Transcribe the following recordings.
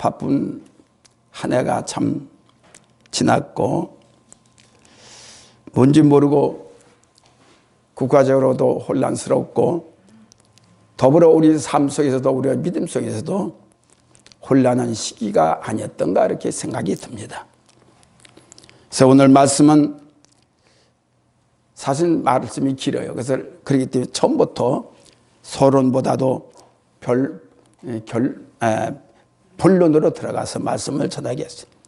바쁜 한 해가 참 지났고, 뭔지 모르고 국가적으로도 혼란스럽고, 더불어 우리 삶 속에서도, 우리의 믿음 속에서도 혼란한 시기가 아니었던가 이렇게 생각이 듭니다. 그래서 오늘 말씀은 사실 말씀이 길어요. 그래서 그렇기 때문에 처음부터 서론보다도 본론으로 들어가서 말씀을 전하겠습니다.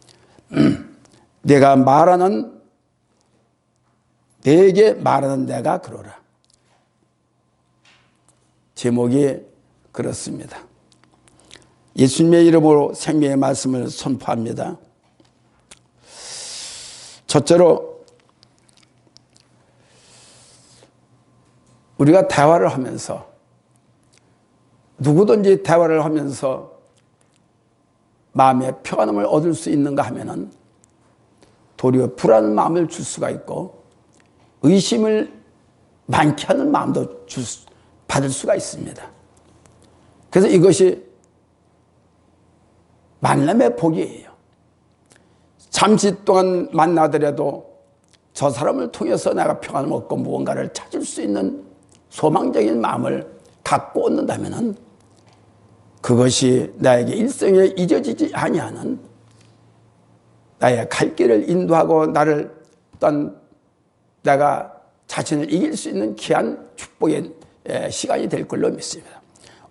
내게 말하는 내가 그러라. 제목이 그렇습니다. 예수님의 이름으로 생명의 말씀을 선포합니다. 첫째로 우리가 대화를 하면서, 누구든지 대화를 하면서 마음의 평안함을 얻을 수 있는가 하면은 도리어 불안한 마음을 줄 수가 있고, 의심을 많게 하는 마음도 받을 수가 있습니다. 그래서 이것이 만남의 복이에요. 잠시 동안 만나더라도 저 사람을 통해서 내가 평안을 얻고 무언가를 찾을 수 있는 소망적인 마음을 갖고 얻는다면 그것이 나에게 일생에 잊어지지 아니하는, 나의 갈 길을 인도하고 나를 어떤 내가 자신을 이길 수 있는 귀한 축복의 시간이 될 걸로 믿습니다.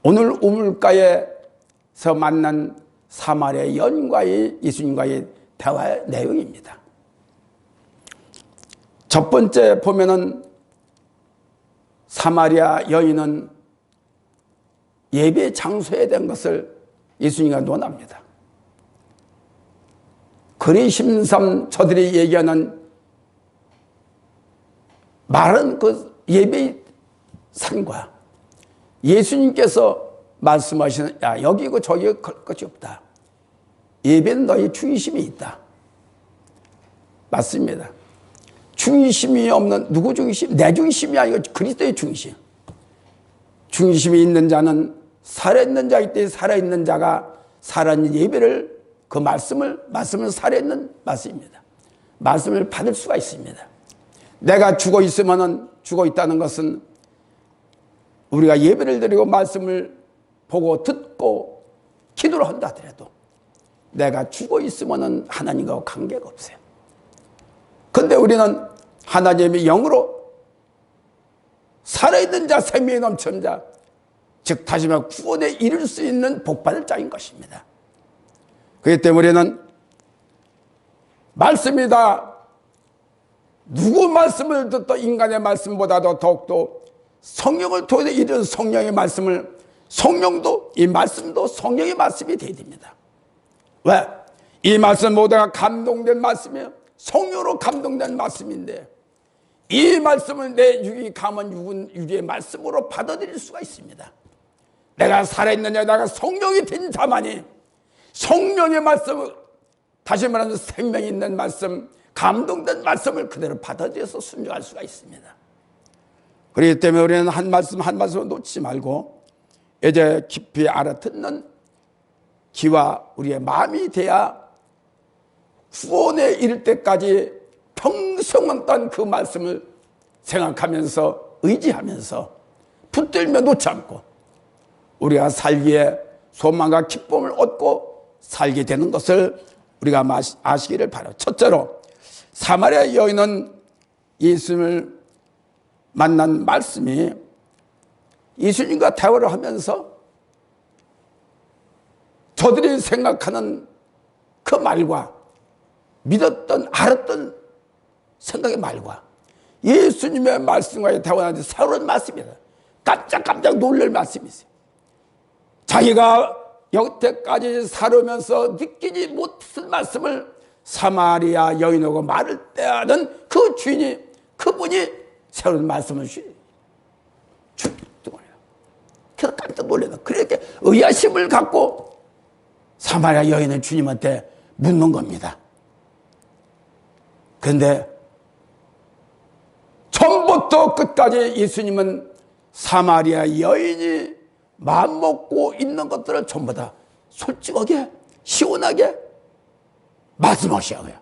오늘 우물가에서 만난 사마리아 여인과의 예수님과의 대화의 내용입니다. 첫 번째 보면은 사마리아 여인은 예배 장소에 대한 것을 예수님과 논합니다. 거리심삼 저들이 얘기하는 말은 그 예배 상과 예수님께서 말씀하시는, 야, 여기고 저기고 걸 것이 없다. 예배는 너희 중심이 있다. 맞습니다. 중심이 없는, 누구 중심? 내 중심이 아니고 그리스도의 중심. 중심이 있는 자는 살아있는 자이기 때문에 살아있는 자가 살아있는 예배를, 그 말씀을 살아있는 말씀입니다. 말씀을 받을 수가 있습니다. 내가 죽어 있으면은, 죽어 있다는 것은 우리가 예배를 드리고 말씀을 보고 듣고 기도를 한다 하더라도 내가 죽어 있으면은 하나님과 관계가 없어요. 그런데 우리는 하나님의 영으로 살아있는 자, 생명이 넘치는 자, 즉 다시 말해 구원에 이를 수 있는 복받을 자인 것입니다. 그렇기 때문에 우리는 말씀이다. 누구 말씀을 듣도 인간의 말씀보다도 더욱더 성령을 통해서 이런 성령의 말씀을, 성령도, 이 말씀도 성령의 말씀이 되어야 됩니다. 왜? 이 말씀 모두가 감동된 말씀이에요. 성령으로 감동된 말씀인데 이 말씀을 내 육이 감은 육의 말씀으로 받아들일 수가 있습니다. 내가 살아있는 자, 내가 성령이 된 자만이 성령의 말씀을, 다시 말하면 생명이 있는 말씀, 감동된 말씀을 그대로 받아들여서 순종할 수가 있습니다. 그렇기 때문에 우리는 한 말씀 한 말씀을 놓치지 말고 이제 깊이 알아듣는 귀와 우리의 마음이 돼야 구원에 이를 때까지 평생만 그 말씀을 생각하면서 의지하면서 붙들며 놓지 않고 우리가 살기에 소망과 기쁨을 얻고 살게 되는 것을 우리가 아시기를 바라요. 첫째로 사마리아 여인은 예수님을 만난 말씀이 예수님과 대화를 하면서 저들이 생각하는 그 말과 믿었던, 알았던 생각의 말과 예수님의 말씀과의 대화하는데 새로운 말씀이다. 깜짝 놀랄 말씀이 있어요. 자기가 여태까지 살으면서 느끼지 못한 말씀을 사마리아 여인하고 말을 때하는 그 주인이, 그분이 새로운 말씀을 주시더군요. 그래서 깜짝 놀래다. 그렇게 의아심을 갖고 사마리아 여인은 주님한테 묻는 겁니다. 그런데 처음부터 끝까지 예수님은 사마리아 여인이 마음먹고 있는 것들을 전부 다 솔직하게 시원하게 말씀하셔야 해요.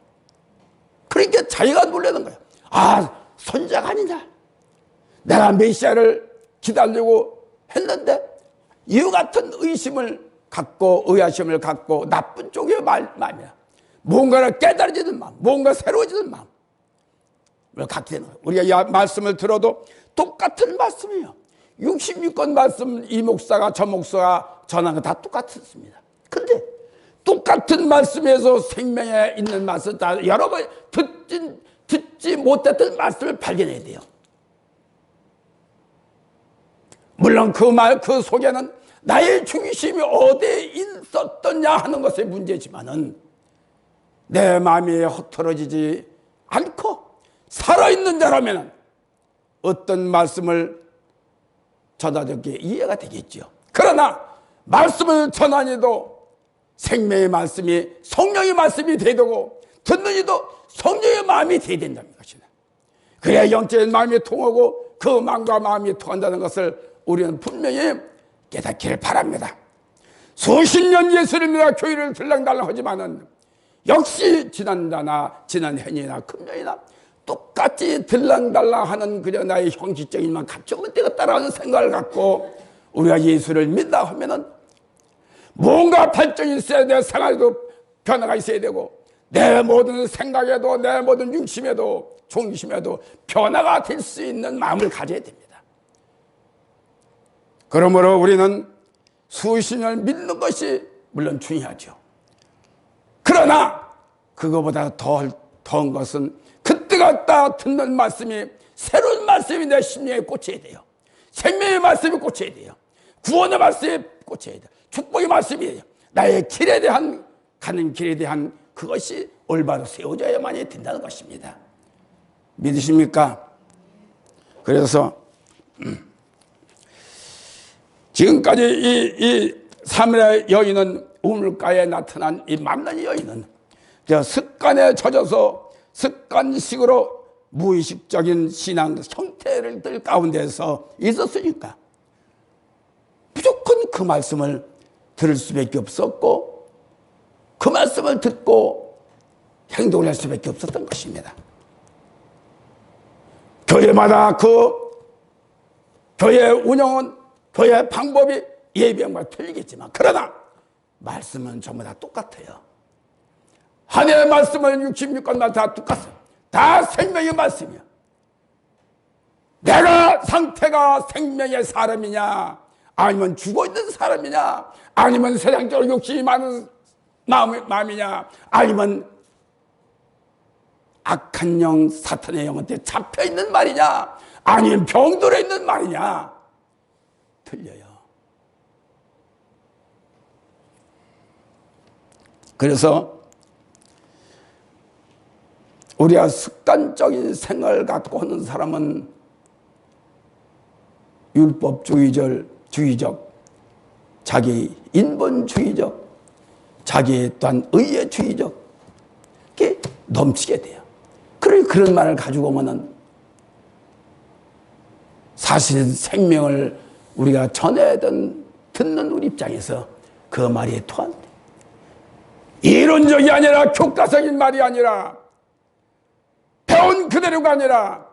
그러니까 자기가 놀라는 거예요. 아, 선지자가 아니냐. 내가 메시아를 기다리고 했는데 이와 같은 의심을 갖고 의아심을 갖고 나쁜 쪽의 마음이야. 뭔가를 깨달아지는 마음, 뭔가 새로워지는 마음을 갖게 되는 거예요. 우리가 이 말씀을 들어도 똑같은 말씀이에요. 66권 말씀 이 목사가 저 목사가 전한 거 다 똑같습니다. 그런데 똑같은 말씀에서 생명에 있는 말씀 다 여러 번 듣지 못했던 말씀을 발견해야 돼요. 물론 그 속에는 나의 중심이 어디에 있었더냐 하는 것의 문제지만은 내 마음이 흐트러지지 않고 살아있는 자라면 어떤 말씀을 전하적게 이해가 되겠죠. 그러나 말씀을 전하니도 생명의 말씀이 성령의 말씀이 되고 듣는 이도 성령의 마음이 되어야 된다는 것이다. 그래야 영적인 마음이 통하고 그 마음과 마음이 통한다는 것을 우리는 분명히 깨닫기를 바랍니다. 수십 년 예수를 믿어 교회를 들락달락 하지만은 역시 지난다나 지난 현이나 금년이나 똑같이 들락달락하는 그저 나의 형식적인 만 갖춰온 때가 따라하는 생각을 갖고 우리가 예수를 믿다 하면은 뭔가 발전이 있어야 돼. 생활도 변화가 있어야 되고 내 모든 생각에도 내 모든 중심에도 중심에도 변화가 될 수 있는 마음을 가져야 됩니다. 그러므로 우리는 수십 년을 믿는 것이 물론 중요하죠. 그러나 그거보다 더한 것은 그때가 딱 듣는 말씀이 새로운 말씀이 내 심령에 꽂혀야 돼요. 생명의 말씀이 꽂혀야 돼요. 구원의 말씀이 꽂혀야 돼요. 축복의 말씀이 돼요. 나의 길에 대한 가는 길에 대한 그것이 올바로 세워져야만이 된다는 것입니다. 믿으십니까? 그래서 지금까지 이 사마리아 여인은 우물가에 나타난 이 만난 여인은 습관에 젖어서 습관식으로 무의식적인 신앙 형태를 가운데서 있었으니까 무조건 그 말씀을 들을 수밖에 없었고 그 말씀을 듣고 행동을 할 수밖에 없었던 것입니다. 교회마다 그 교회 운영은 교회 방법이 예배형과 틀리겠지만 그러나 말씀은 전부 다 똑같아요. 하나님의 말씀은 66권마다 다 똑같아요. 다 생명의 말씀이야. 내가 상태가 생명의 사람이냐 아니면 죽어있는 사람이냐 아니면 세상적으로 욕심이 많은 마음이냐 아니면 악한 영 사탄의 영한테 잡혀있는 말이냐 아니면 병들어 있는 말이냐 틀려요. 그래서 우리가 습관적인 생각을 갖고 하는 사람은 율법주의적, 자기 인본주의적, 자기 또한 의회주의적 게 넘치게 돼요. 그런 말을 가지고 오면은 사실 생명을 우리가 전해든 듣는 우리 입장에서 그 말이 통한다. 이론적이 아니라 교과서적인 말이 아니라 배운 그대로가 아니라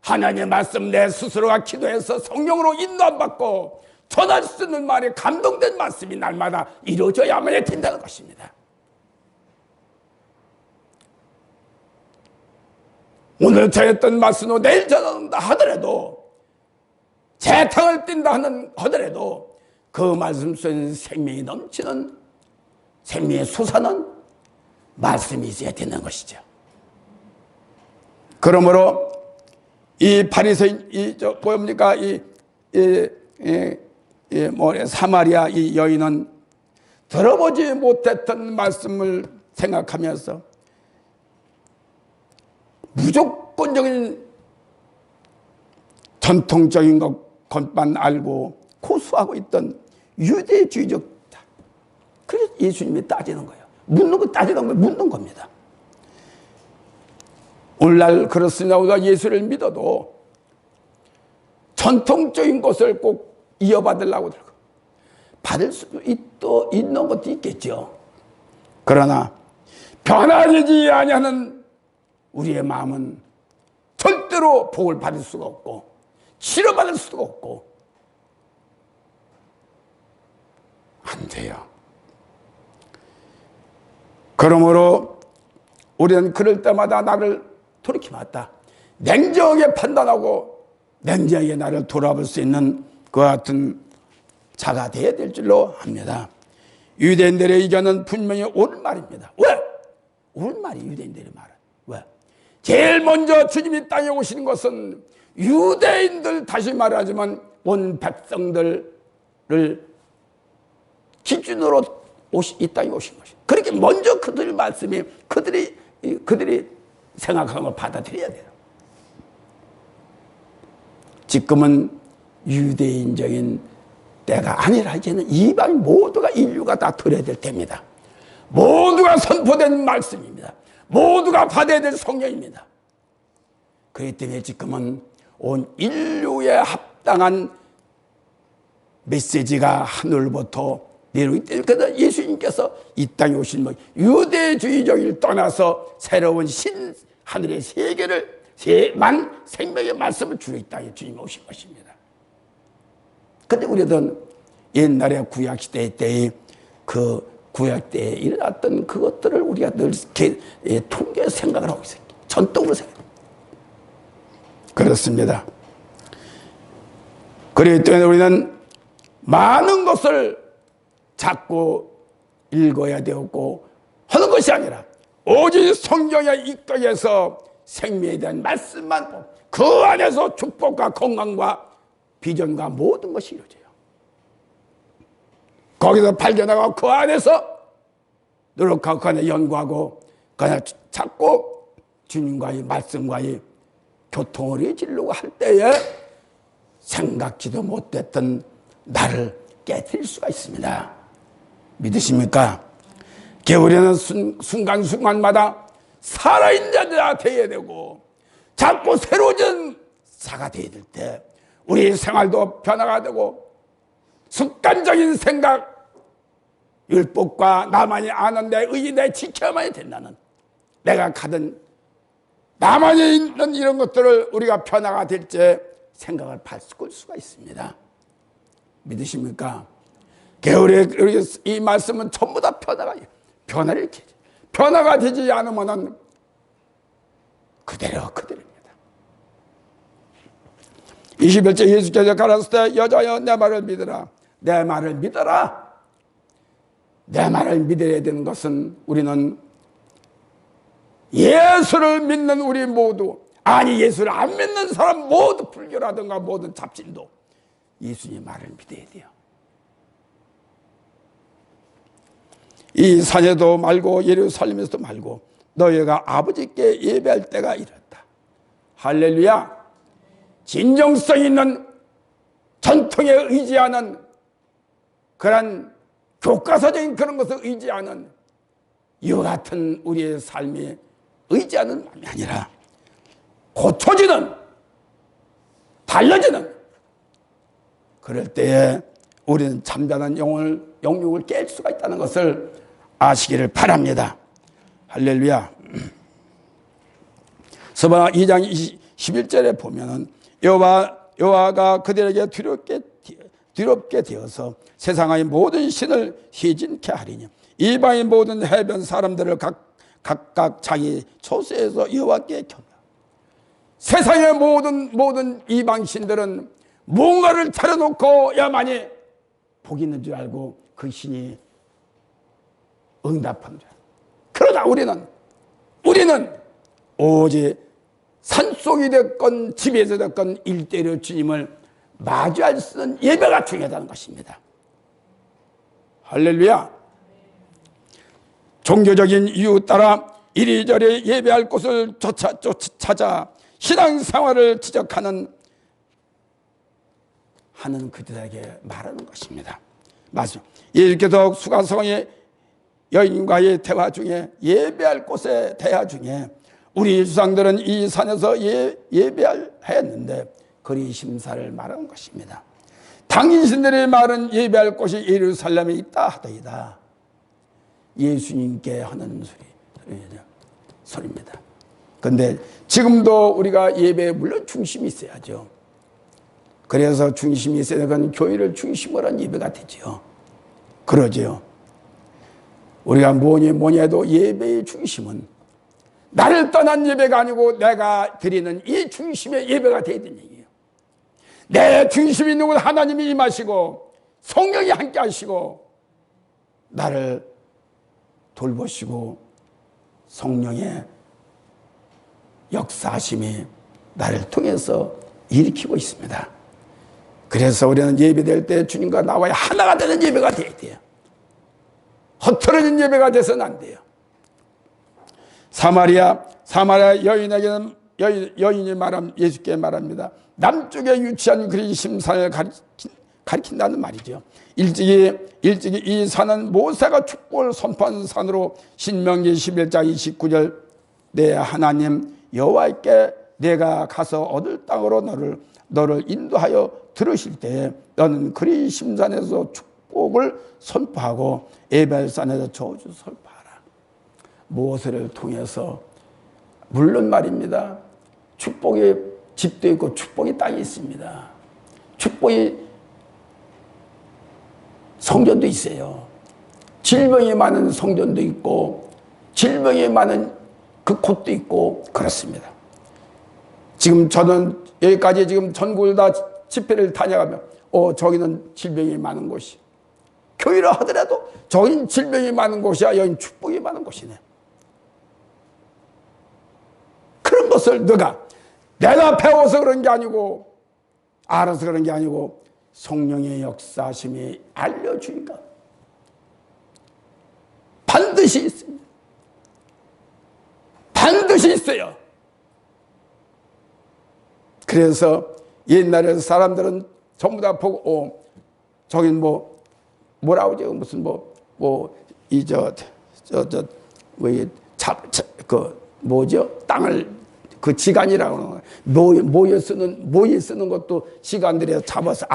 하나님의 말씀 내 스스로가 기도해서 성령으로 인도받고 전할 수 있는 말이 감동된 말씀이 날마다 이루어져야만 된다는 것입니다. 오늘 전했던 말씀으로 내일 전한다 하더라도 재탕을 띈다 하더라도 그 말씀 속에 생명이 넘치는 생명의 솟아는 말씀이 있어야 되는 것이죠. 그러므로 이 바리새인 뭡니까 사마리아 이 여인은 들어보지 못했던 말씀을 생각하면서 무조건적인 전통적인 것만 알고 고수하고 있던 유대주의적. 그래서 예수님이 따지는 거예요. 묻는 겁니다. 오늘날 그렇습니다. 우리가 예수를 믿어도 전통적인 것을 꼭 이어받으려고 들고 받을 수도 있는 것도 있겠죠. 그러나 변화되지 아니하는 우리의 마음은 절대로 복을 받을 수가 없고 치료받을 수가 없고 안 돼요. 그러므로 우리는 그럴 때마다 나를 돌이켜봤다. 냉정하게 판단하고 냉정하게 나를 돌아볼 수 있는 그와 같은 자가 되어야 될 줄로 합니다. 유대인들의 의견은 분명히 옳은 말입니다. 왜? 옳은 말이 유대인들의 말은. 왜? 제일 먼저 주님이 땅에 오시는 것은 유대인들, 다시 말하자면 온 백성들을 기준으로 이 땅에 오신 것이에요. 그렇게 먼저 그들 말씀이 그들이 생각하는 걸 받아들여야 돼요. 지금은 유대인적인 때가 아니라 이제는 이방 모두가 인류가 다 들어야 될 때입니다. 모두가 선포된 말씀입니다. 모두가 받아야 될 성령입니다. 그렇기 때문에 지금은 온 인류에 합당한 메시지가 하늘부터 내려오기 때문에 그래서 예수님께서 이 땅에 오신 유대주의적을 떠나서 새로운 하늘의 세계를 만 생명의 말씀을 주로 이 땅에 주님이 오신 것입니다. 근데 우리는 옛날에 구약시대 때의 그 구약때에 일어났던 그것들을 우리가 늘 통계 생각을 하고 있어요. 전통으로 생각해요. 그렇습니다. 그렇기 때문에 우리는 많은 것을 자꾸 읽어야 되었고 하는 것이 아니라 오직 성경의 입각에서 생명에 대한 말씀만 그 안에서 축복과 건강과 비전과 모든 것이 이루어져요. 거기서 발견하고 그 안에서 노력하고 그 안에 연구하고 그 안에 자꾸 주님과의 말씀과의 교통을 이루려고 할 때에 생각지도 못했던 나를 깨뜨릴 수가 있습니다. 믿으십니까? 우리는 순간순간마다 살아있는 자가 되어야 되고 자꾸 새로워진 자가 되어야 될 때 우리 생활도 변화가 되고 습관적인 생각, 율법과 나만이 아는 내 의지, 내 지켜야만이 된다는 내가 가든 나만이 있는 이런 것들을 우리가 변화가 될 때 생각을 바꿀 수가 있습니다. 믿으십니까? 우리 이 말씀은 전부 다 변화를 일으키죠. 변화가 되지 않으면 그대로입니다. 21절 예수께서 가라사대 때 여자여 내 말을 믿어라. 내 말을 믿어라. 내 말을 믿어야 되는 것은 우리는 예수를 믿는 우리 모두, 아니 예수를 안 믿는 사람 모두, 불교라든가 모든 잡신도 예수님 말을 믿어야 돼요. 이 산에도 말고 예루살렘에서도 말고 너희가 아버지께 예배할 때가 이렇다. 할렐루야. 진정성 있는 전통에 의지하는 그런 교과서적인 그런 것을 의지하는 이와 같은 우리의 삶에 의지하는 마음이 아니라 고쳐지는, 달라지는 그럴 때에 우리는 잠자는 영육을 깰 수가 있다는 것을 아시기를 바랍니다. 할렐루야. 스바나 2장 11절에 보면은 여호와가 그들에게 두렵게 되어서 세상의 모든 신을 희진케 하리니 이방인 모든 해변 사람들을 각각 자기 초소에서 여호와께 켰다. 세상의 모든 이방 신들은 뭔가를 차려놓고야만이 복이 있는 줄 알고 그 신이 응답한 줄. 그러나 우리는 오직 산속이 됐건 집에서 됐건 일대로 주님을 마주할 수 있는 예배가 중요하다는 것입니다. 할렐루야. 종교적인 이유 따라 이리저리 예배할 곳을 찾아 신앙생활을 지적하는 그들에게 말하는 것입니다. 맞아요. 예수께서 수가성의 여인과의 대화 중에 예배할 곳의 대화 중에 우리 조상들은 이 산에서 예배했는데 거리 심사를 말하는 것입니다. 당신들의 말은 예배할 곳이 예루살렘에 있다 하더이다. 예수님께 하는 소리입니다. 그런데 지금도 우리가 예배에 물론 중심이 있어야죠. 그래서 중심이 있어야 되는 교회를 중심으로 한 예배가 되죠. 그러죠. 우리가 뭐니 해도 예배의 중심은 나를 떠난 예배가 아니고 내가 드리는 이 중심의 예배가 되어야 되는 얘기예요. 내 중심이 있는 곳 하나님이 임하시고 성령이 함께 하시고 나를 돌보시고 성령의 역사하심이 나를 통해서 일으키고 있습니다. 그래서 우리는 예배될 때 주님과 나와의 하나가 되는 예배가 되어야 돼요. 헛털어진 예배가 돼서는 안 돼요. 사마리아 여인에게는 여인이 예수께 말합니다. 남쪽에 위치한 그리 심산을 가리킨다는 말이죠. 일찍이 이 산은 모세가 축복을 선포한 산으로 신명기 11장 29절 내 하나님 여호와께 내가 가서 얻을 땅으로 너를 인도하여 들으실 때에 너는 그리 심산에서 축복을 선포하고 에벨산에서 저주 선포하라. 모세를 통해서 물론 말입니다. 축복의 집도 있고 축복의 땅이 있습니다. 축복의 성전도 있어요. 질병이 많은 성전도 있고 질병이 많은 그 곳도 있고 그렇습니다. 지금 저는 여기까지 지금 전국을 다 집회를 다녀가면 저기는 질병이 많은 곳이 교회를 하더라도 저긴 질병이 많은 곳이야 여긴 축복이 많은 곳이네. 그런 것을 내가 배워서 그런 게 아니고 알아서 그런 게 아니고 성령의 역사심이 알려주니까 반드시 있습니다. 반드시 있어요. 그래서 옛날에 사람들은 전부 다 보고 저긴 뭐라고 하죠? 무슨 땅을 그 지간이라고 모여 쓰는 것도 지간들에서 잡아서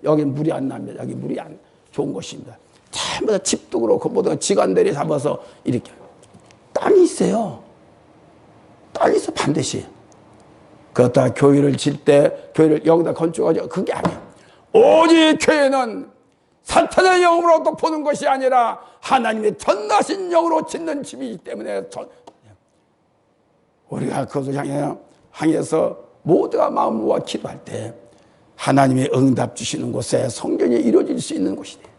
여기 물이 안 납니다. 여기 물이 안 좋은 곳입니다. 전부 다 집도 그렇고 모두가 지간들이 잡아서 이렇게 땅이 있어요. 땅이 있어 반드시. 그렇다 교회를 질 때 교회를 여기다 건축하죠. 그게 아니에요. 오직 교회는 사탄의 영으로 또 보는 것이 아니라 하나님의 전나신 영으로 짓는 집이기 때문에 우리가 그것을 향해서 모두가 마음 모아 기도할 때 하나님의 응답 주시는 곳에 성전이 이루어질 수 있는 곳이 돼요.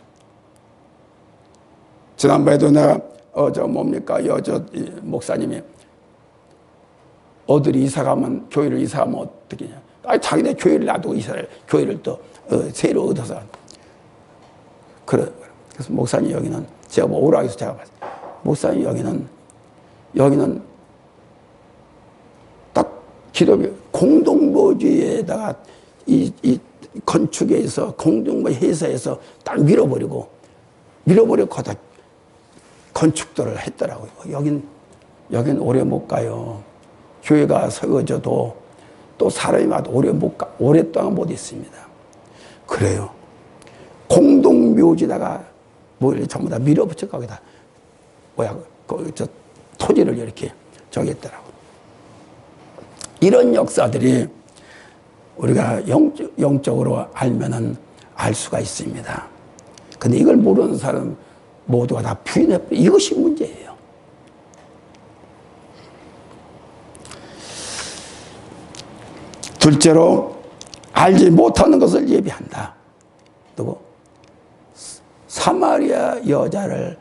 지난번에도 내가 목사님이 어들이 이사가면 교회를 이사가면 어떻게 하냐. 자기네 교회를 놔두고 교회를 또 새로 얻어서 그래서 목사님 여기는 제가 오라고 해서 제가 봤어요. 목사님 여기는 딱 기독교 공동묘지에다가 이 건축에서 공동묘 회사에서 딱 밀어버리고 다 건축들을 했더라고요. 여긴 오래 못 가요. 교회가 세워져도 또 사람이 와도 오랫동안 못 있습니다. 그래요. 공동묘지다가 전부 다 밀어붙여 거기다 토지를 이렇게 정했더라고. 이런 역사들이 우리가 영적으로 알면은 알 수가 있습니다. 근데 이걸 모르는 사람 모두가 다 부인해버려. 이것이 문제예요. 둘째로 알지 못하는 것을 예비한다. 누구? 사마리아 여자를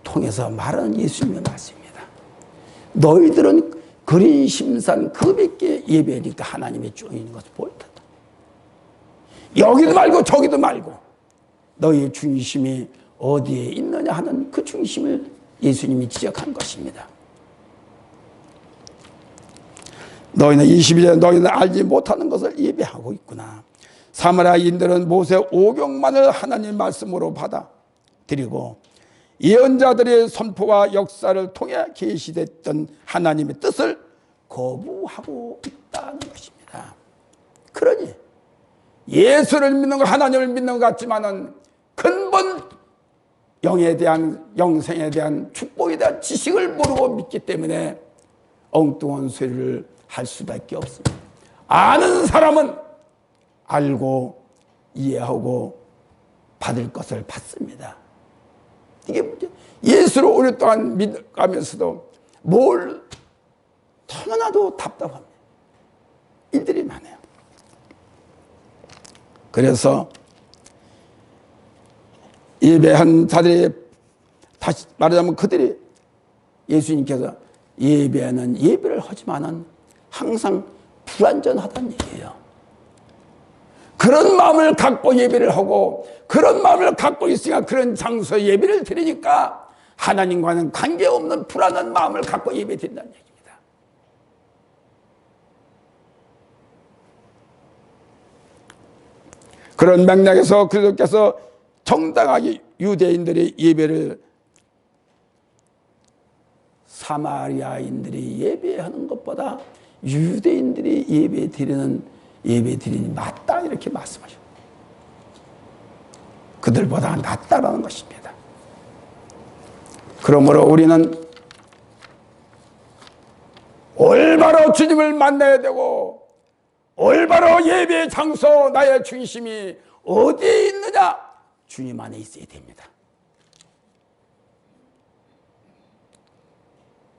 통해서 말하는 예수님의 말씀입니다. 너희들은 그린 심산 그밖에 예배하니까 하나님의 주인인 것을 보였다. 여기도 말고 저기도 말고 너희의 중심이 어디에 있느냐 하는 그 중심을 예수님이 지적한 것입니다. 너희는 22절에 너희는 알지 못하는 것을 예배하고 있구나. 사마리아인들은 모세 오경만을 하나님 말씀으로 받아들이고 예언자들의 선포와 역사를 통해 계시됐던 하나님의 뜻을 거부하고 있다는 것입니다. 그러니 예수를 믿는 것 하나님을 믿는 것 같지만은 근본 영에 대한, 영생에 대한, 축복에 대한 지식을 모르고 믿기 때문에 엉뚱한 소리를 할 수밖에 없습니다. 아는 사람은 알고 이해하고 받을 것을 받습니다. 이게 문제. 예수를 오랫동안 믿어가면서도 뭘 너무나도 답답합니다. 일들이 많아요. 그래서 예배한 자들이, 다시 말하자면 그들이, 예수님께서 예배는 예배를 하지만은 항상 불완전하다는 얘기예요. 그런 마음을 갖고 예배를 하고 그런 마음을 갖고 있으니까 그런 장소에 예배를 드리니까 하나님과는 관계없는 불안한 마음을 갖고 예배 드린다는 얘기입니다. 그런 맥락에서 그리스도께서 정당하게 유대인들의 예배를 사마리아인들이 예배하는 것보다 유대인들이 예배 드리니 맞다, 이렇게 말씀하셨어요. 그들보다 낫다라는 것입니다. 그러므로 우리는 올바로 주님을 만나야 되고, 올바로 예배의 장소, 나의 중심이 어디에 있느냐? 주님 안에 있어야 됩니다.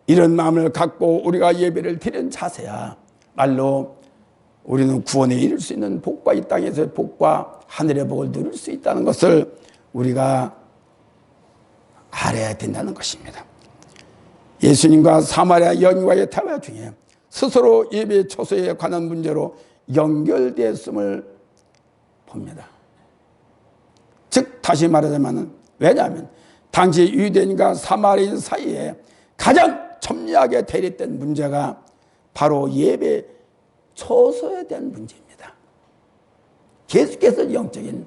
이런 마음을 갖고 우리가 예배를 드리는 자세야 말로 우리는 구원에 이를 수 있는 복과 이 땅에서의 복과 하늘의 복을 누릴 수 있다는 것을 우리가 알아야 된다는 것입니다. 예수님과 사마리아 여인과의 대화 중에 스스로 예배 처소에 관한 문제로 연결되었음을 봅니다. 즉 다시 말하자면, 왜냐하면 당시 유대인과 사마리아인 사이에 가장 첨예하게 대립된 문제가 바로 예배 처소에 대한 문제입니다. 계속해서 영적인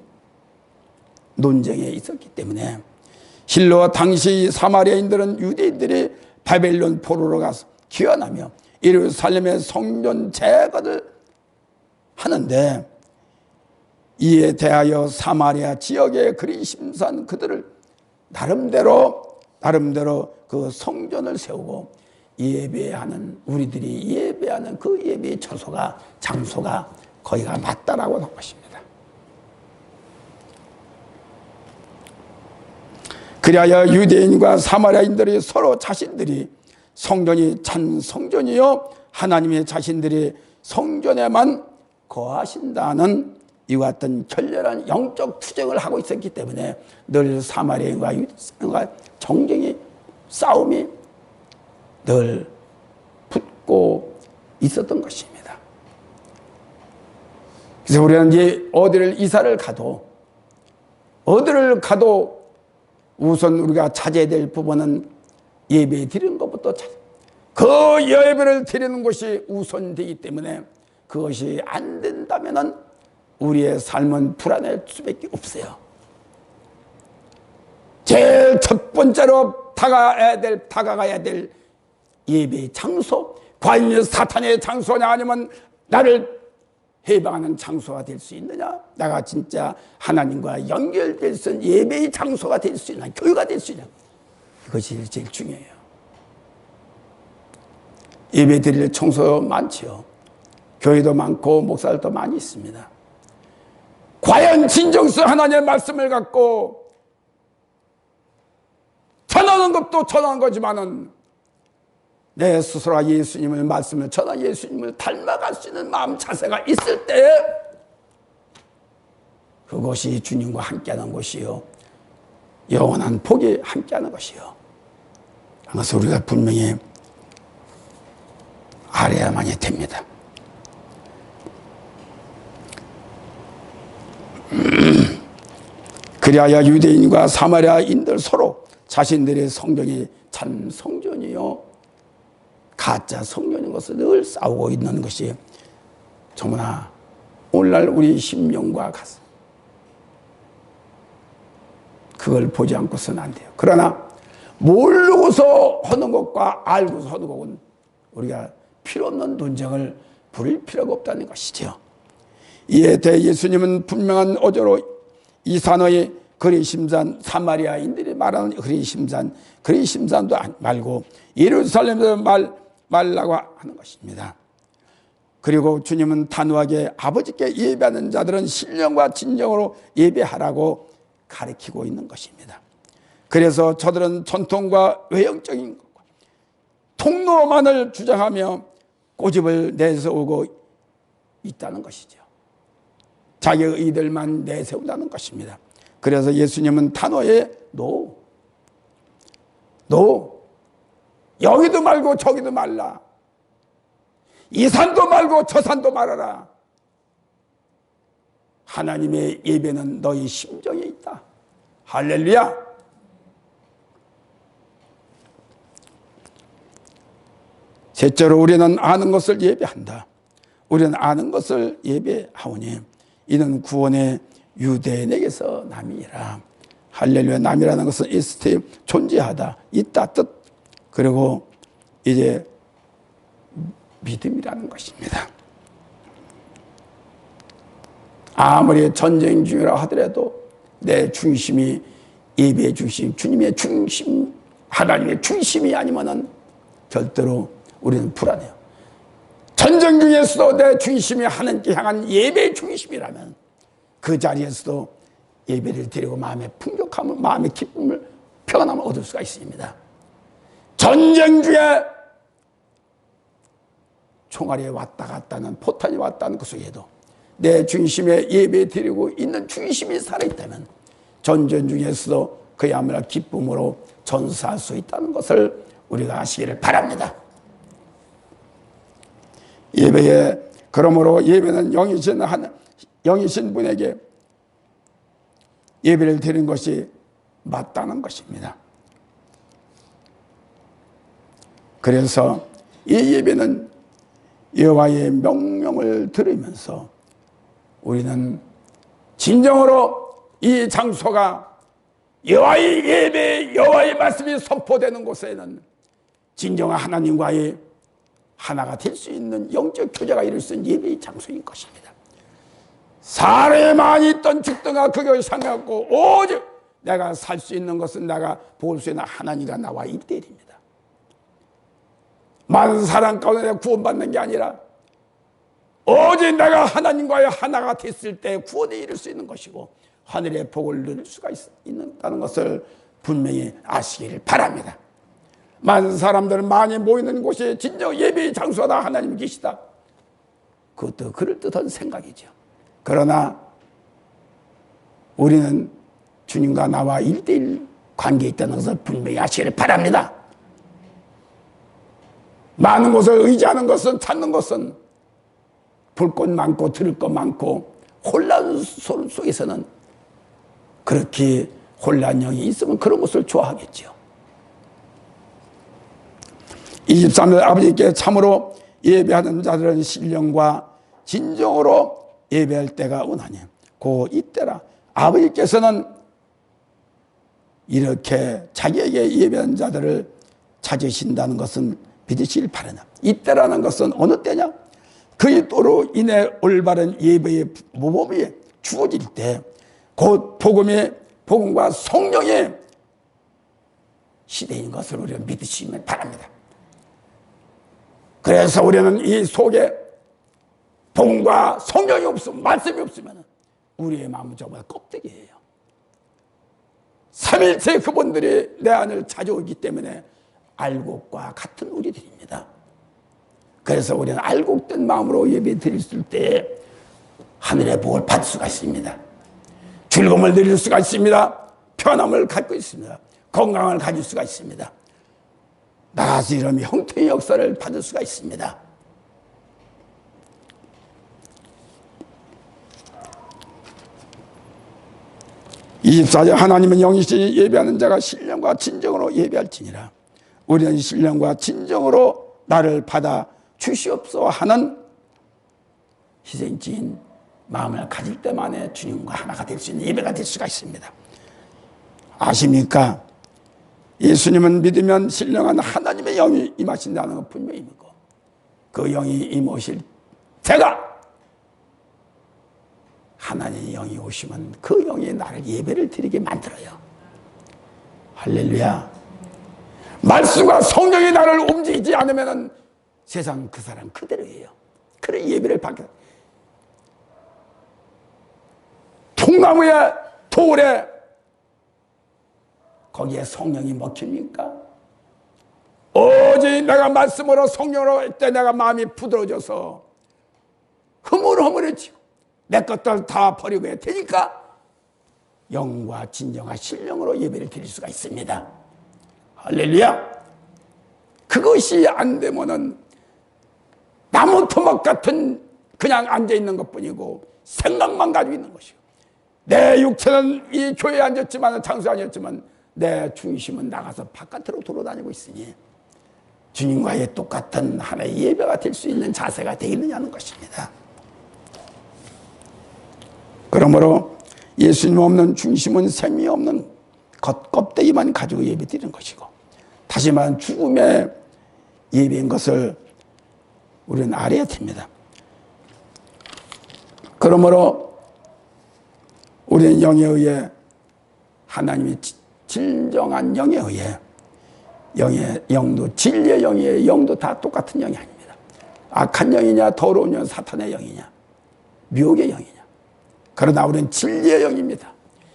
논쟁에 있었기 때문에 실로 당시 사마리아인들은 유대인들이 바벨론 포로로 가서 귀환하며 예루살렘의 성전 재건을 하는데, 이에 대하여 사마리아 지역에 그리 심사한 그들을 나름대로 그 성전을 세우고 예배하는, 우리들이 예배하는 그 예배의 처소가, 장소가 거기가 맞다라고 한 것입니다. 그리하여 유대인과 사마리아인들이 서로 자신들이 성전이 참 성전이요 하나님의 자신들이 성전에만 거하신다는 이와 같은 결렬한 영적 투쟁을 하고 있었기 때문에 늘 사마리아인과 유대인과 정쟁이, 싸움이 늘 붙고 있었던 것입니다. 그래서 우리는 이제 어디를 이사를 가도, 어디를 가도 우선 우리가 찾아야 될 부분은 예배 드리는 것부터 그 예배를 드리는 것이 우선되기 때문에 그것이 안 된다면은 우리의 삶은 불안할 수밖에 없어요. 제일 첫 번째로 다가가야 될 예배의 장소, 과연 사탄의 장소냐 아니면 나를 해방하는 장소가 될 수 있느냐, 내가 진짜 하나님과 연결될 수 있는 예배의 장소가 될 수 있느냐, 교회가 될 수 있느냐, 이것이 제일 중요해요. 예배 드릴 청소 많지요. 교회도 많고 목사들도 많이 있습니다. 과연 진정성 하나님의 말씀을 갖고 전하는 것도 전하는 거지만은 내 스스로가 예수님의 말씀을 전하, 예수님을 닮아갈 수 있는 마음 자세가 있을 때 그것이 주님과 함께하는 것이요, 영원한 복이 함께하는 것이요. 그래서 우리가 분명히 알아야만이 됩니다. 그리하여 유대인과 사마리아인들 서로 자신들의 성전이 참 성전이요 가짜 성전인 것을 늘 싸우고 있는 것이 정말 오늘날 우리 심령과 같습니다. 그걸 보지 않고서는 안 돼요. 그러나 모르고서 하는 것과 알고서 하는 것은 우리가 필요 없는 논쟁을 부릴 필요가 없다는 것이죠. 이에 대해 예수님은 분명한 어조로 이 산어의 그리심산, 사마리아인들이 말하는 그리심산도 말고 예루살렘에서 말라고 하는 것입니다. 그리고 주님은 단호하게 아버지께 예배하는 자들은 신령과 진정으로 예배하라고 가르치고 있는 것입니다. 그래서 저들은 전통과 외형적인 것과 통로만을 주장하며 고집을 내세우고 있다는 것이죠. 자기의 의들만 내세운다는 것입니다. 그래서 예수님은 단호에 노, 여기도 말고 저기도 말라. 이 산도 말고 저 산도 말아라. 하나님의 예배는 너희 심정에 있다. 할렐루야. 셋째로 우리는 아는 것을 예배한다. 우리는 아는 것을 예배하오니 이는 구원의 유대인에게서 남이라. 할렐루야. 남이라는 것은 있을 때 존재하다, 있다 뜻. 그리고 이제 믿음이라는 것입니다. 아무리 전쟁 중이라 하더라도 내 중심이 예배의 중심, 주님의 중심, 하나님의 중심이 아니면은 절대로 우리는 불안해요. 전쟁 중에서도 내 중심이 하나님께 향한 예배의 중심이라면 그 자리에서도 예배를 드리고 마음의 풍족함을, 마음의 기쁨을, 평안함을 얻을 수가 있습니다. 전쟁 중에 총알이 왔다 갔다는, 포탄이 왔다는 그 속에도 내 중심에 예배 드리고 있는 중심이 살아있다면 전쟁 중에서도 그야말로 기쁨으로 전사할 수 있다는 것을 우리가 아시기를 바랍니다. 그러므로 예배는 영이신 분에게 예배를 드리는 것이 맞다는 것입니다. 그래서 이 예배는 여호와의 명령을 들으면서 우리는 진정으로 이 장소가 여호와의 예배, 여호와의 말씀이 선포되는 곳에는 진정한 하나님과의 하나가 될 수 있는 영적 교제가 이룰 수 있는 예배의 장소인 것입니다. 사람이 많이 있던 죽든가 그것을 상하고 오직 내가 살 수 있는 것은 내가 볼 수 있는 하나님과 나와 일대일입니다. 많은 사람 가운데 구원받는 게 아니라 오직 내가 하나님과의 하나가 됐을 때 구원에 이를 수 있는 것이고 하늘의 복을 누릴 수가 있다는 것을 분명히 아시기를 바랍니다. 많은 사람들은 많이 모이는 곳이 진정 예배의 장소다, 하나님이 계시다. 그것도 그럴듯한 생각이죠. 그러나 우리는 주님과 나와 1대1 관계에 있다는 것을 분명히 아시기를 바랍니다. 많은 곳을 의지하는 것은, 찾는 것은 볼 것 많고 들을 것 많고 혼란 속에서는 그렇게 혼란형이 있으면 그런 것을 좋아하겠죠. 23절 아버지께 참으로 예배하는 자들은 신령과 진정으로 예배할 때가 오나니 고 이때라. 아버지께서는 이렇게 자기에게 예배하는 자들을 찾으신다는 것은 믿으시길 바라냐. 이때라는 것은 어느 때냐? 그의 도로 인해 올바른 예배의 모범이 주어질 때 곧 복음과 성령의 시대인 것을 우리가 믿으시면 바랍니다. 그래서 우리는 이 속에 복음과 성령이 없으면, 말씀이 없으면 우리의 마음은 정말 껍데기예요. 삼일체 그분들이 내 안을 찾아오기 때문에 알곡과 같은 우리들입니다. 그래서 우리는 알곡된 마음으로 예배 드렸을 때 하늘의 복을 받을 수가 있습니다. 즐거움을 누릴 수가 있습니다. 편함을 갖고 있습니다. 건강을 가질 수가 있습니다. 나아서 이런 형통의 역사를 받을 수가 있습니다. 하나님은 영이시니 예배하는 자가 신령과 진정으로 예배할지니라. 우리는 신령과 진정으로 나를 받아 주시옵소서 하는 희생지인 마음을 가질 때만에 주님과 하나가 될 수 있는 예배가 될 수가 있습니다. 아십니까? 예수님은 믿으면 신령한 하나님의 영이 임하신다는 건 분명히 믿고 그 영이 임하실 때가 하나님의 영이 오시면 그 영이 나를 예배를 드리게 만들어요. 할렐루야. 말씀과 성령이 나를 움직이지 않으면 세상 그 사람 그대로예요. 그래 예배를 받게. 통나무에 돌에 거기에 성령이 먹힙니까? 오직 내가 말씀으로 성령으로 할 때 내가 마음이 부드러워져서 흐물흐물해지고 내 것들 다 버리고 해야 되니까 영과 진정한 신령으로 예배를 드릴 수가 있습니다. 할렐루야. 그것이 안 되면은 나무 토막 같은 그냥 앉아있는 것뿐이고 생각만 가지고 있는 것이고 내 육체는 이 교회에 앉았지만 장소에 앉았지만 내 중심은 나가서 바깥으로 돌아다니고 있으니 주님과의 똑같은 하나의 예배가 될 수 있는 자세가 되겠느냐는 것입니다. 그러므로 예수님 없는 중심은 셈이 없는 겉껍데기만 가지고 예배 드리는 것이고 다시 말하면 죽음의 예배인 것을 우리는 알아야 됩니다. 그러므로 우리는 영에 의해 하나님의 진정한 영에 의해 영도 진리의 영이에요. 영도 다 똑같은 영이 아닙니다. 악한 영이냐 더러운 영 사탄의 영이냐 미혹의 영이냐. 그러나 우리는 진리의 영입니다.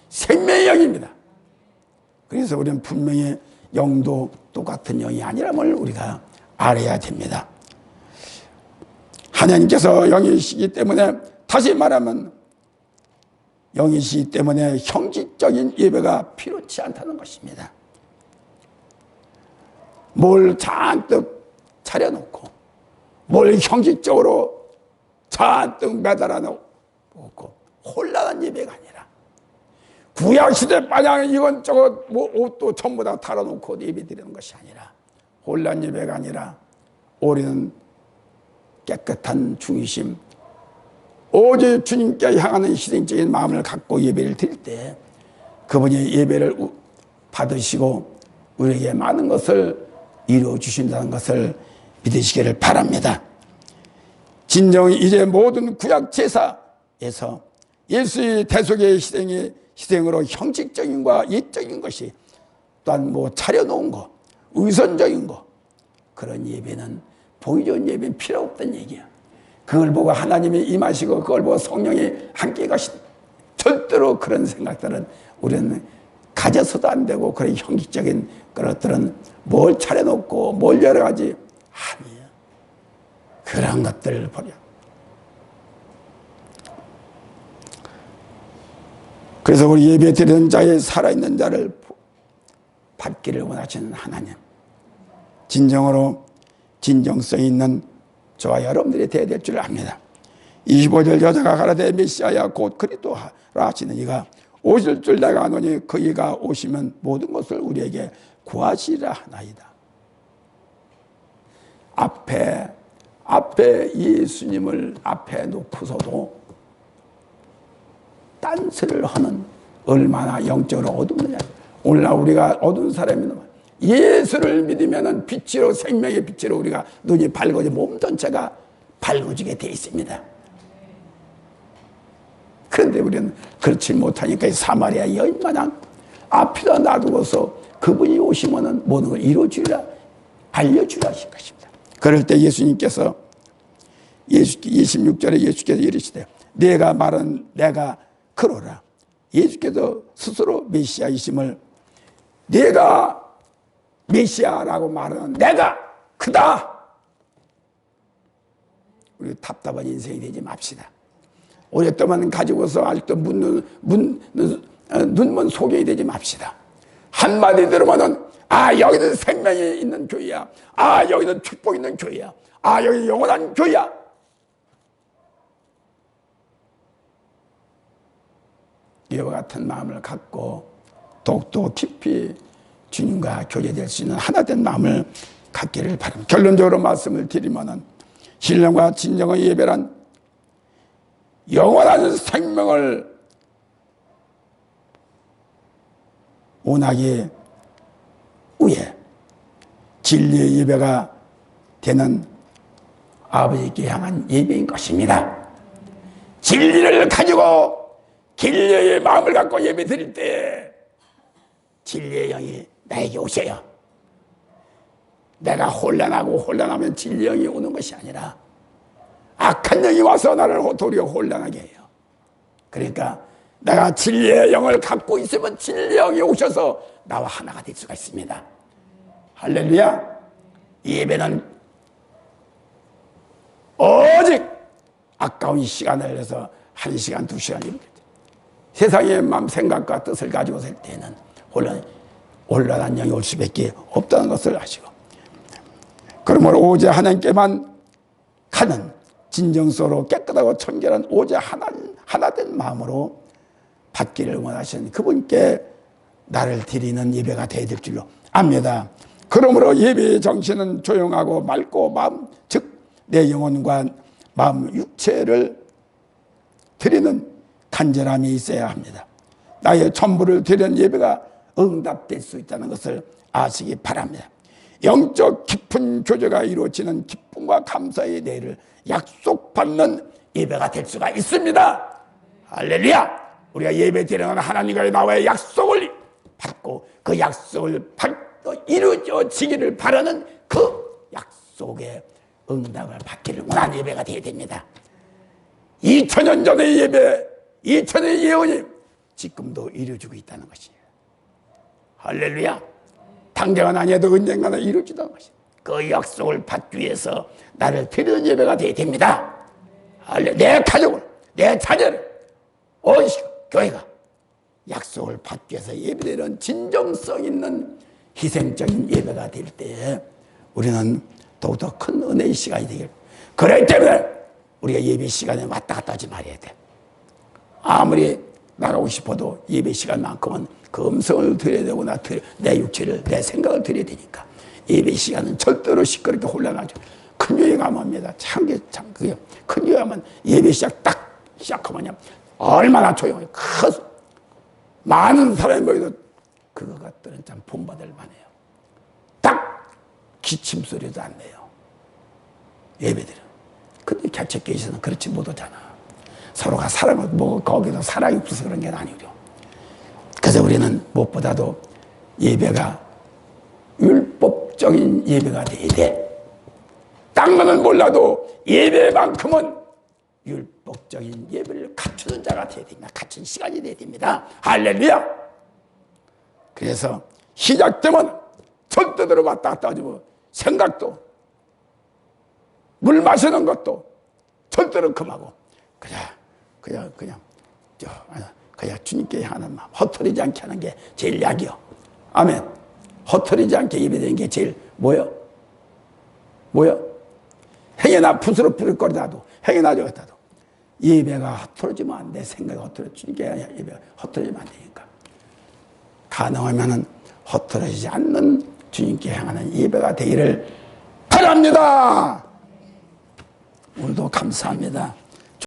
생명의 영입니다. 그래서 우리는 분명히 영도 똑같은 영이 아니라는 우리가 알아야 됩니다. 하나님께서 영이시기 때문에 다시 말하면 영이시기 때문에 형식적인 예배가 필요치 않다는 것입니다. 뭘 잔뜩 차려놓고 뭘 형식적으로 잔뜩 매달아 놓고 혼란한 예배가 아니라 구약시대 마냥 이것저것 뭐 옷도 전부 다 달아놓고 예배 드리는 것이 아니라 혼란 예배가 아니라 우리는 깨끗한 중심 오직 주님께 향하는 희생적인 마음을 갖고 예배를 드릴 때 그분이 예배를 받으시고 우리에게 많은 것을 이루어 주신다는 것을 믿으시기를 바랍니다. 진정 이제 모든 구약 제사에서 예수의 대속의 희생으로 형식적인과 예적인 것이 또한 뭐 차려놓은 거, 의선적인 거 그런 예배는 보기 좋은 예배는 필요 없다는 얘기야. 그걸 보고 하나님이 임하시고 그걸 보고 성령이 함께 가신 절대로 그런 생각들은 우리는 가져서도 안 되고 그런 형식적인 그런 것들은 뭘 차려놓고 뭘 여러 가지 아니에요. 그런 것들을 버려. 그래서 우리 예배 드리는 자의 살아있는 자를 받기를 원하시는 하나님. 진정으로 진정성 있는 저와 여러분들이 되어야 될 줄 압니다. 25절 여자가 가라되 메시아야 곧 그리스도라 하시는 이가 오실 줄 내가 아노니 그 이가 오시면 모든 것을 우리에게 구하시리라 하나이다. 앞에 예수님을 앞에 놓고서도 딴소리를 하는 얼마나 영적으로 어둡느냐. 오늘날 우리가 어두운 사람이면 예수를 믿으면 빛으로 생명의 빛으로 우리가 눈이 밝아져 몸 전체가 밝아지게 되어 있습니다. 그런데 우리는 그렇지 못하니까 사마리아 여인마냥 앞에다 놔두고서 그분이 오시면 모든 걸 이루어주리라 알려주라 하신 것입니다. 그럴 때 예수님께서 26절에 예수께서 이르시되 내가 말은 내가 그러라. 예수께서 스스로 메시아이심을 내가 메시아라고 말하는 내가 크다. 우리 답답한 인생이 되지 맙시다. 오랫동안 가지고서 아직도 눈먼 소경이 되지 맙시다. 한마디 들으면은 여기는 생명이 있는 교회야. 여기는 축복 있는 교회야. 여기 영원한 교회야. 이와 같은 마음을 갖고 더욱더 깊이 주님과 교제될 수 있는 하나된 마음을 갖기를 바랍니다. 결론적으로 말씀을 드리면은 신령과 진정의 예배란 영원한 생명을 원하기 위해 진리의 예배가 되는 아버지께 향한 예배인 것입니다. 진리를 가지고 진리의 마음을 갖고 예배 드릴 때 진리의 영이 나에게 오셔요. 내가 혼란하면 진리의 영이 오는 것이 아니라 악한 영이 와서 나를 도리어 혼란하게 해요. 그러니까 내가 진리의 영을 갖고 있으면 진리의 영이 오셔서 나와 하나가 될 수가 있습니다. 할렐루야. 이 예배는 오직 아까운 시간을 내서 1시간, 2시간 이렇게 세상의 마음 생각과 뜻을 가지고 살 때는 혼란한 영이 올 수밖에 없다는 것을 아시고, 그러므로 오직 하나님께만 가는 진정서로 깨끗하고 청결한 오직 하나된 마음으로 받기를 원하시는 그분께 나를 드리는 예배가 되어야 될 줄로 압니다. 그러므로 예배의 정신은 조용하고 맑고 마음, 즉 내 영혼과 마음, 육체를 드리는 간절함이 있어야 합니다. 나의 전부를 드리는 예배가 응답될 수 있다는 것을 아시기 바랍니다. 영적 깊은 교제가 이루어지는 기쁨과 감사의 내일을 약속받는 예배가 될 수가 있습니다. 할렐루야. 우리가 예배 드리는 하나님과의 나와의 약속을 받고 그 약속을 이루어지기를 바라는 그 약속의 응답을 받기를 원하는 예배가 되어야 됩니다. 2000년 전의 예배, 2000년의 예언이 지금도 이루어지고 있다는 것이에요. 할렐루야. 당장은 아니어도 언젠가는 이루어지다는 것이에요. 그 약속을 받기 위해서 나를 드리는 예배가 되어야 됩니다. 내 가족을, 내 자녀를, 온 교회가 약속을 받기 위해서 예배드리는 진정성 있는 희생적인 예배가 될 때 우리는 더욱더 큰 은혜의 시간이 되길. 그렇기 때문에 우리가 예배 시간에 왔다 갔다 하지 말아야 돼. 아무리 나가고 싶어도 예배 시간만큼은 그 음성을 드려야 되고 내 육체를, 내 생각을 드려야 되니까 예배 시간은 절대로 시끄럽게 혼란하죠. 큰 교회 가면 합니다. 그게 큰 교회 가면 예배 시작하면 얼마나 조용해요. 많은 사람이 모여도 그것들은 참 본받을 만해요. 딱 기침 소리도 안 내요. 예배들은. 근데 개척교회에서는 그렇지 못하잖아. 서로가 사랑을, 거기도 사랑이 없어서 그런 게 아니죠. 그래서 우리는 무엇보다도 예배가 율법적인 예배가 돼야 돼. 딴 거는 몰라도 예배만큼은 율법적인 예배를 갖추는 자가 되어야 됩니다. 갖춘 시간이 되어야 됩니다. 할렐루야. 그래서 시작되면 절대대로 왔다 갔다 하지 뭐 생각도 물 마시는 것도 절대로 금하고 그냥 주님께 향하는 마음, 헛털리지 않게 하는 게 제일 약이요. 아멘. 헛털리지 않게 예배되는 게 제일 뭐요? 행여나 부스럭부스럭거리다도 행여나 저다도 예배가 헛털어지면 안 돼. 생각이 헛털어. 주님께 예배가 헛털어지면 안 되니까 가능하면은 헛털어지지 않는 주님께 향하는 예배가 되기를 바랍니다. 오늘도 감사합니다.